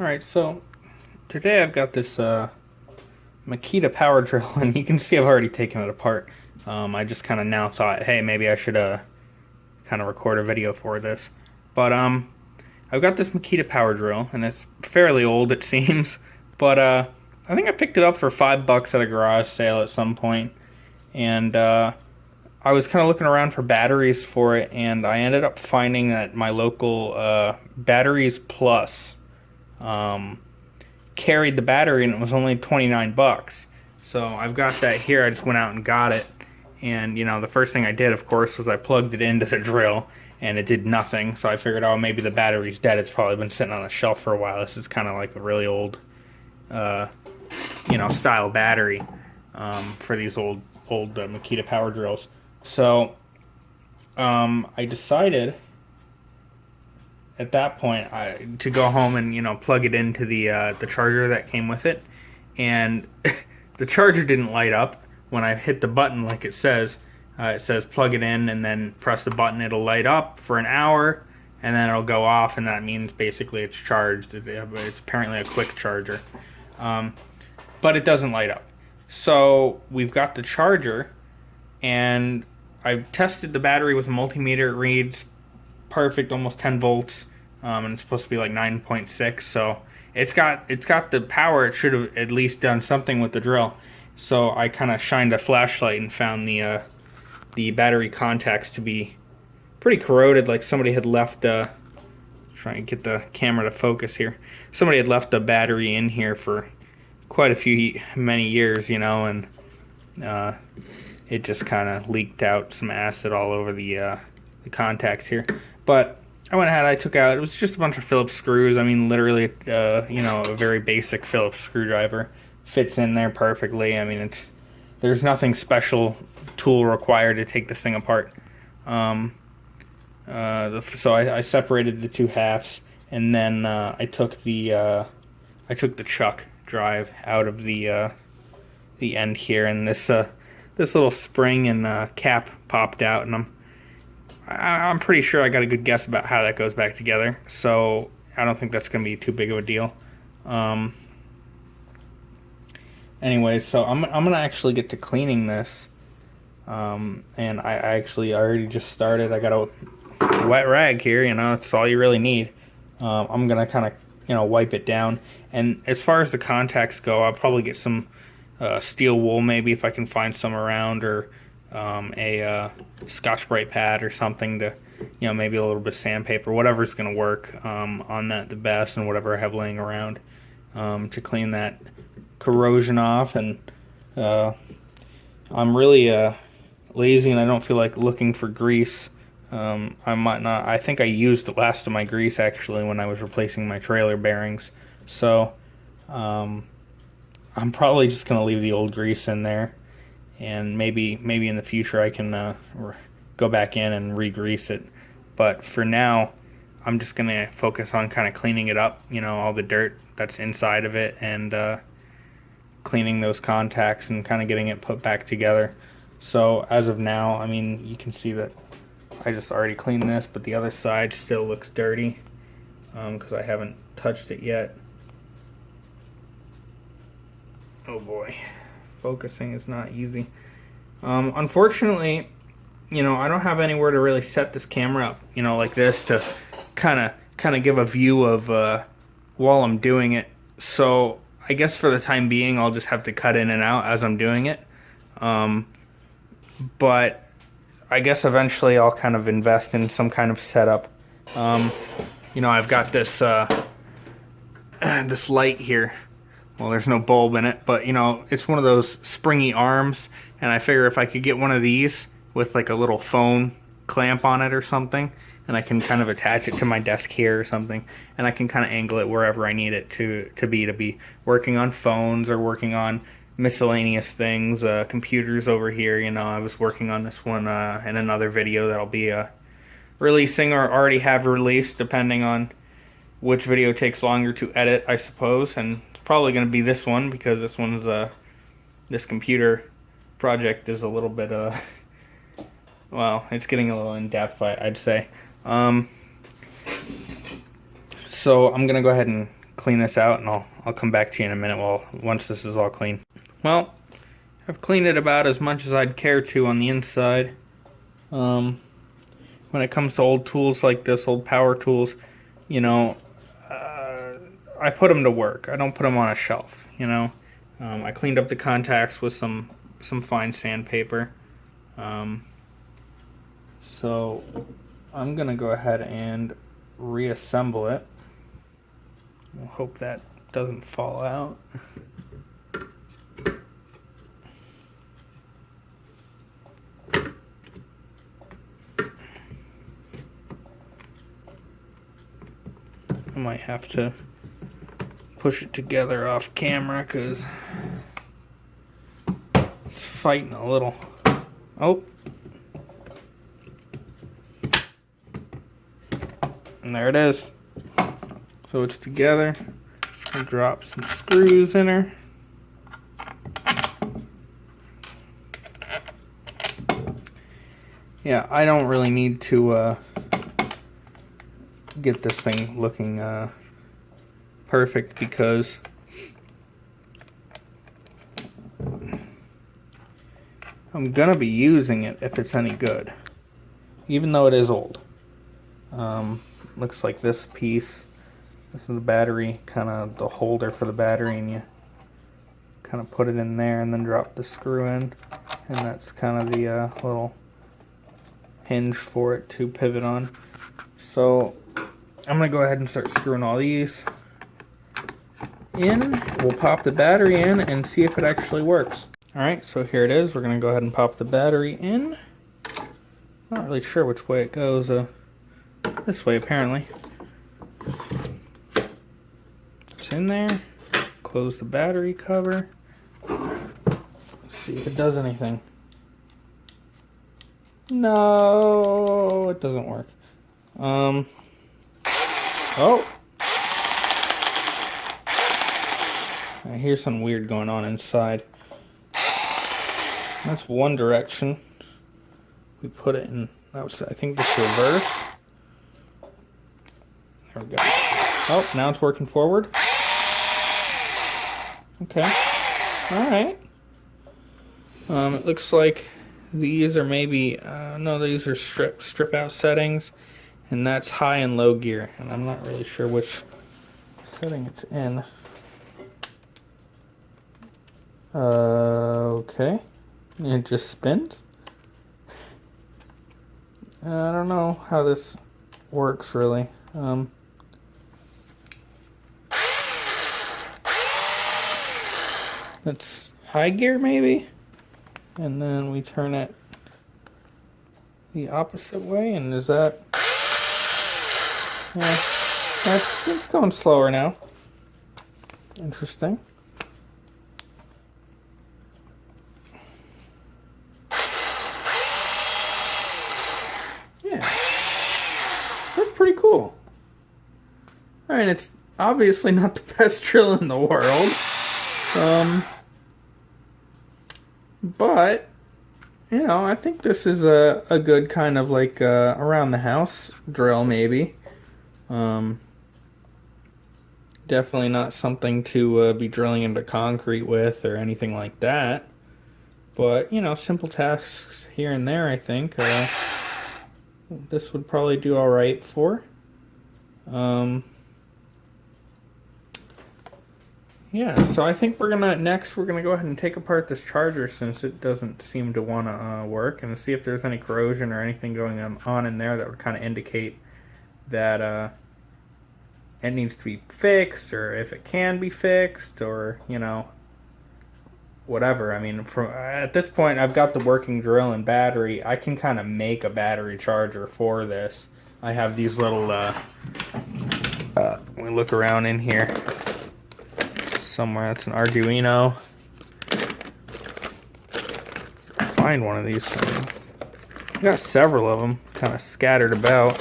Alright, so today I've got this Makita power drill, and you can see I've already taken it apart. I just kind of now thought, hey, maybe I should kind of record a video for this. But I've got this Makita power drill, and it's fairly old, it seems. But I think I picked it up for $5 at a garage sale at some point, and I was kind of looking around for batteries for it, and I ended up finding that my local Batteries Plus carried the battery, and it was only 29 bucks. So I've got that here. I just went out and got it, and you know, the first thing I did, of course, was I plugged it into the drill, and it did nothing. So I figured, oh, maybe the battery's dead. It's probably been sitting on the shelf for a while. This is kind of like a really old style battery for these old Makita power drills. So I decided at that point to go home and plug it into the charger that came with it, and the charger didn't light up when I hit the button like it says. It says plug it in and then press the button. It'll light up for an hour and then it'll go off, and that means basically it's charged. It's apparently a quick charger, but it doesn't light up. So we've got the charger, and I've tested the battery with a multimeter. It reads perfect, almost 10 volts, and it's supposed to be like 9.6. So it's got the power. It should have at least done something with the drill. So I kind of shined a flashlight and found the battery contacts to be pretty corroded. Like somebody had left trying to get the camera to focus here. Somebody had left a battery in here for quite many years, and it just kind of leaked out some acid all over the contacts here. But I went ahead, I took out, it was just a bunch of Phillips screws. I mean, literally, a very basic Phillips screwdriver fits in there perfectly. I mean, there's nothing special tool required to take this thing apart. So I separated the two halves, and then I took the chuck drive out of the end here, and this little spring and cap popped out, and I'm pretty sure I got a good guess about how that goes back together. So I don't think that's going to be too big of a deal. Anyways, so I'm gonna actually get to cleaning this, and I already just started. I got a wet rag here. It's all you really need. I'm gonna kind of wipe it down. And as far as the contacts go, I'll probably get some steel wool, maybe if I can find some around, or a Scotch-Brite pad or something to, maybe a little bit of sandpaper, whatever's going to work on that the best, and whatever I have laying around to clean that corrosion off. And I'm really lazy, and I don't feel like looking for grease. I might not. I think I used the last of my grease actually when I was replacing my trailer bearings. So I'm probably just going to leave the old grease in there, and maybe in the future I can go back in and re-grease it. But for now, I'm just going to focus on kind of cleaning it up, all the dirt that's inside of it, and cleaning those contacts and kind of getting it put back together. So as of now, I mean, you can see that I just already cleaned this, but the other side still looks dirty because I haven't touched it yet. Oh boy, focusing is not easy. Unfortunately, I don't have anywhere to really set this camera up, like this, to kind of give a view of while I'm doing it. So I guess for the time being, I'll just have to cut in and out as I'm doing it. But I guess eventually I'll kind of invest in some kind of setup. I've got this this light here. Well, there's no bulb in it, but it's one of those springy arms, and I figure if I could get one of these with like a little phone clamp on it or something, and I can kind of attach it to my desk here or something, and I can kind of angle it wherever I need it to be working on phones or working on miscellaneous things, computers over here. I was working on this one in another video that I'll be releasing, or already have released, depending on which video takes longer to edit, I suppose. And it's probably going to be this one, because this one's this computer project is a little bit well, it's getting a little in depth, I'd say. So I'm gonna go ahead and clean this out, and I'll come back to you in a minute once this is all clean. Well, I've cleaned it about as much as I'd care to on the inside. When it comes to old tools like this, old power tools, you know, I put them to work. I don't put them on a shelf, you know. I cleaned up the contacts with some fine sandpaper. So I'm gonna go ahead and reassemble it. We'll hope that doesn't fall out. I might have to push it together off camera because it's fighting a little. Oh. And there it is. So it's together. I'll drop some screws in her. Yeah, I don't really need to get this thing looking perfect because I'm gonna be using it if it's any good, even though it is old. Looks like this piece, this is the battery, kind of the holder for the battery, and you kind of put it in there and then drop the screw in, and that's kind of the little hinge for it to pivot on. So I'm gonna go ahead and start screwing all these in. We'll pop the battery in and see if it actually works. Alright, so here it is. We're gonna go ahead and pop the battery in. Not really sure which way it goes. This way apparently. It's in there. Close the battery cover. Let's see if it does anything. No, it doesn't work. Oh. I hear something weird going on inside. That's one direction. We put it in, that was, I think, this reverse. There we go. Oh, now it's working forward. Okay. Alright. It looks like these are maybe, no, these are strip out settings. And that's high and low gear. And I'm not really sure which setting it's in. Okay. It just spins. I don't know how this works really. That's high gear maybe, and then we turn it the opposite way, and is that? Yeah, it's going slower now. Interesting. Yeah, that's pretty cool. I mean, it's obviously not the best drill in the world. But, you know, I think this is a good kind of like around the house drill maybe. Definitely not something to be drilling into concrete with or anything like that. But, you know, simple tasks here and there, I think. This would probably do alright for. Yeah, so I think we're gonna go ahead and take apart this charger since it doesn't seem to want to work, and see if there's any corrosion or anything going on in there that would kind of indicate that it needs to be fixed, or if it can be fixed, or, you know, whatever. I mean, at this point, I've got the working drill and battery. I can kind of make a battery charger for this. I have these little, we look around in here somewhere. That's an Arduino. Find one of these things. I got several of them kind of scattered about.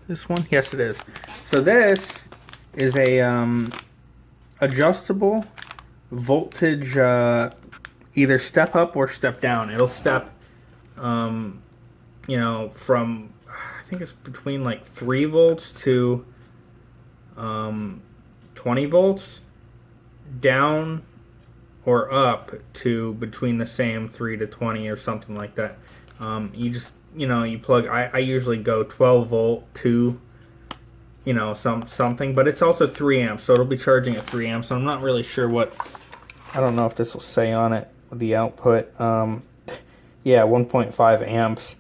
This one? Yes, it is. So this is a adjustable voltage either step up or step down. It'll step, you know, from, I think it's between like 3 volts to 20 volts, down or up to between the same 3 to 20 or something like that. You just, you know, you plug, I usually go 12 volt to, you know, something, but it's also 3 amps, so it'll be charging at 3 amps. So I'm not really sure what, I don't know if this will say on it, the output. Yeah, 1.5 amps.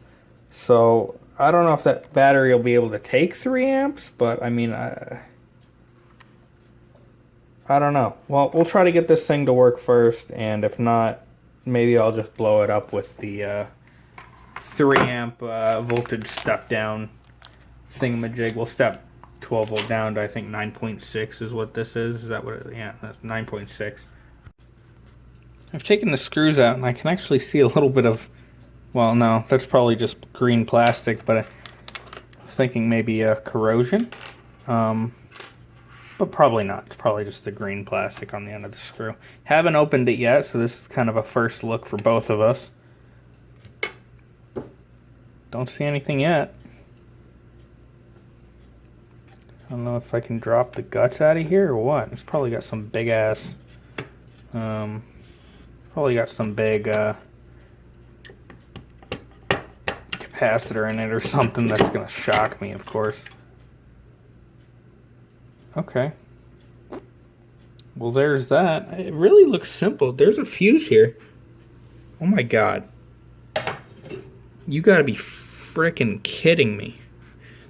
So I don't know if that battery will be able to take 3 amps, but I mean, I don't know. Well, we'll try to get this thing to work first, and if not, maybe I'll just blow it up with the 3 amp voltage step down thingamajig. We'll step 12 volt down to, I think, 9.6 is what this is. Is that what it is? Yeah, that's 9.6. I've taken the screws out, and I can actually see a little bit of, well, no, that's probably just green plastic, but I was thinking maybe corrosion. But probably not. It's probably just the green plastic on the end of the screw. Haven't opened it yet, so this is kind of a first look for both of us. Don't see anything yet. I don't know if I can drop the guts out of here or what. It's probably got some big ass, probably got some big capacitor in it or something that's gonna shock me, of course. Okay. Well, there's that. It really looks simple. There's a fuse here. Oh my god. You gotta be frickin' kidding me.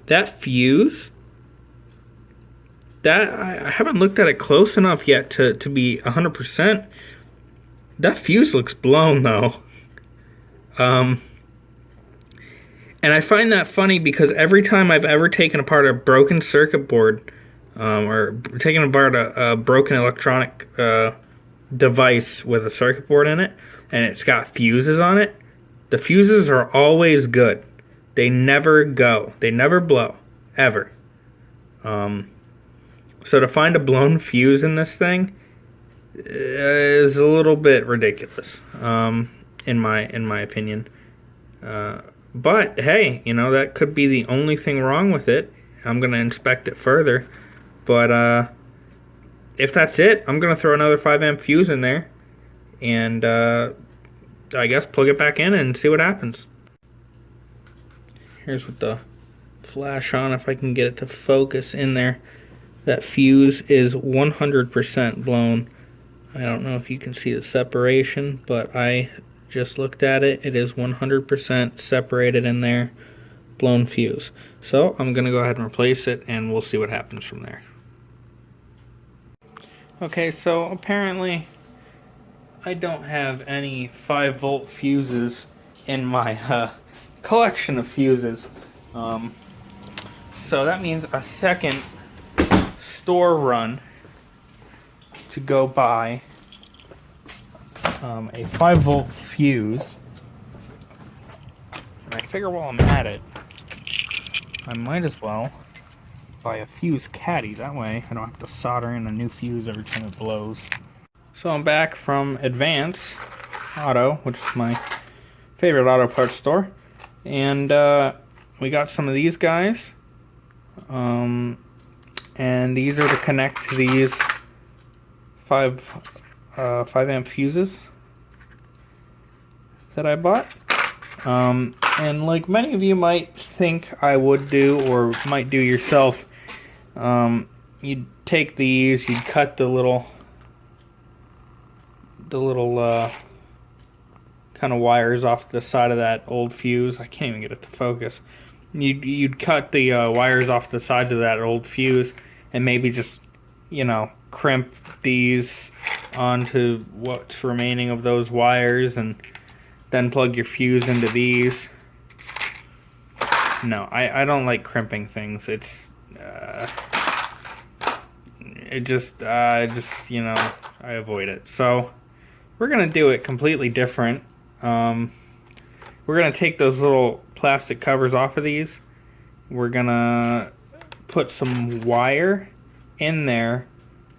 That fuse? That, I haven't looked at it close enough yet to be 100%. That fuse looks blown, though. And I find that funny because every time I've ever taken apart a broken circuit board, or taken apart a broken electronic device with a circuit board in it, and it's got fuses on it, the fuses are always good. They never go. They never blow. Ever. So to find a blown fuse in this thing is a little bit ridiculous, in my opinion. But hey, you know, that could be the only thing wrong with it. I'm going to inspect it further. But if that's it, I'm going to throw another 5 amp fuse in there and I guess plug it back in and see what happens. Here's with the flash on, if I can get it to focus in there. That fuse is 100% blown. I don't know if you can see the separation, but I just looked at it. It is 100% separated in there, blown fuse. So I'm going to go ahead and replace it, and we'll see what happens from there. Okay, so apparently I don't have any 5 volt fuses in my collection of fuses. So that means a second store run to go buy a 5 volt fuse. And I figure while I'm at it, I might as well buy a fuse caddy. That way I don't have to solder in a new fuse every time it blows. So I'm back from Advance Auto, which is my favorite auto parts store. And we got some of these guys. And these are to connect to these 5 amp fuses that I bought. And like many of you might think I would do, or might do yourself, you'd take these, you'd cut the little kind of wires off the side of that old fuse. I can't even get it to focus. You'd cut the wires off the sides of that old fuse, and maybe just, you know, crimp these onto what's remaining of those wires, and then plug your fuse into these. No, I don't like crimping things. It's it just you know, I avoid it. So we're gonna do it completely different. We're gonna take those little plastic covers off of these. We're gonna put some wire in there,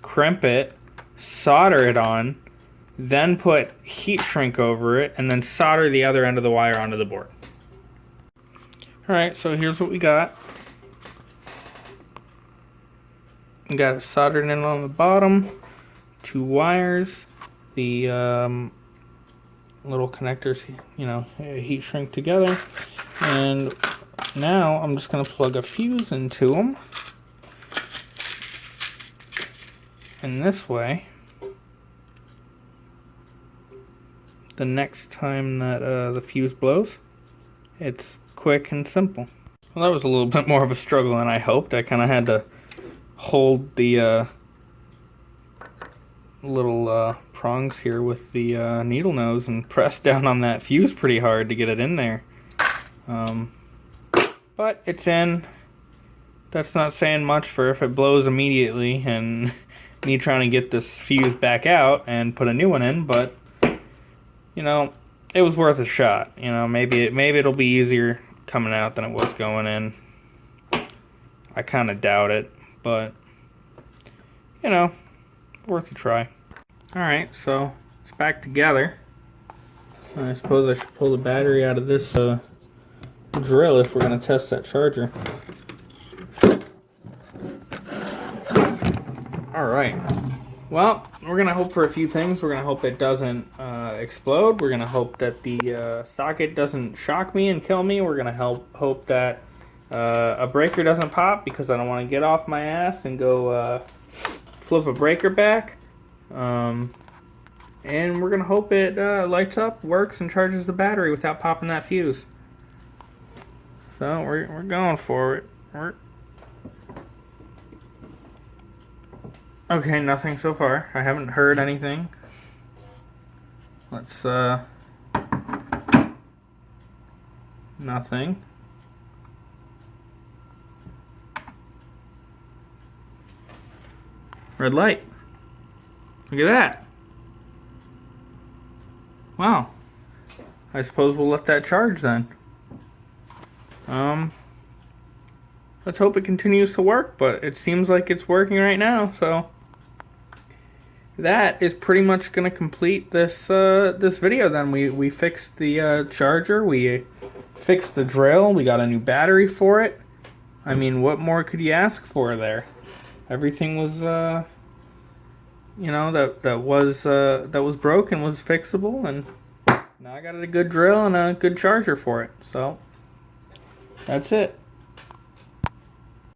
crimp it, solder it on, then put heat shrink over it, and then solder the other end of the wire onto the board. Alright, so here's what we got. We got it soldered in on the bottom, 2 wires, the little connectors, you know, heat shrink together, and now I'm just going to plug a fuse into them, and this way, the next time that the fuse blows, it's quick and simple. Well, that was a little bit more of a struggle than I hoped. I kind of had to hold the little prongs here with the needle nose and press down on that fuse pretty hard to get it in there. But it's in. That's not saying much for if it blows immediately and me trying to get this fuse back out and put a new one in, but you know, it was worth a shot. You know, maybe it'll be easier coming out than it was going in. I kind of doubt it, but you know, worth a try. Alright, so it's back together. I suppose I should pull the battery out of this drill if we're going to test that charger. Alright, well, we're going to hope for a few things. We're going to hope it doesn't explode. We're going to hope that the socket doesn't shock me and kill me. We're going to hope that a breaker doesn't pop, because I don't want to get off my ass and go flip a breaker back. And we're going to hope it lights up, works, and charges the battery without popping that fuse. So we're going for it. Okay, nothing so far. I haven't heard anything. Let's nothing. Red light. Look at that. Wow. I suppose we'll let that charge then. Let's hope it continues to work, but it seems like it's working right now, so that is pretty much going to complete this this video then. We fixed the charger, we fixed the drill, we got a new battery for it. I mean, what more could you ask for there? Everything was you know, that was broken was fixable, and now I got a good drill and a good charger for it. So that's it.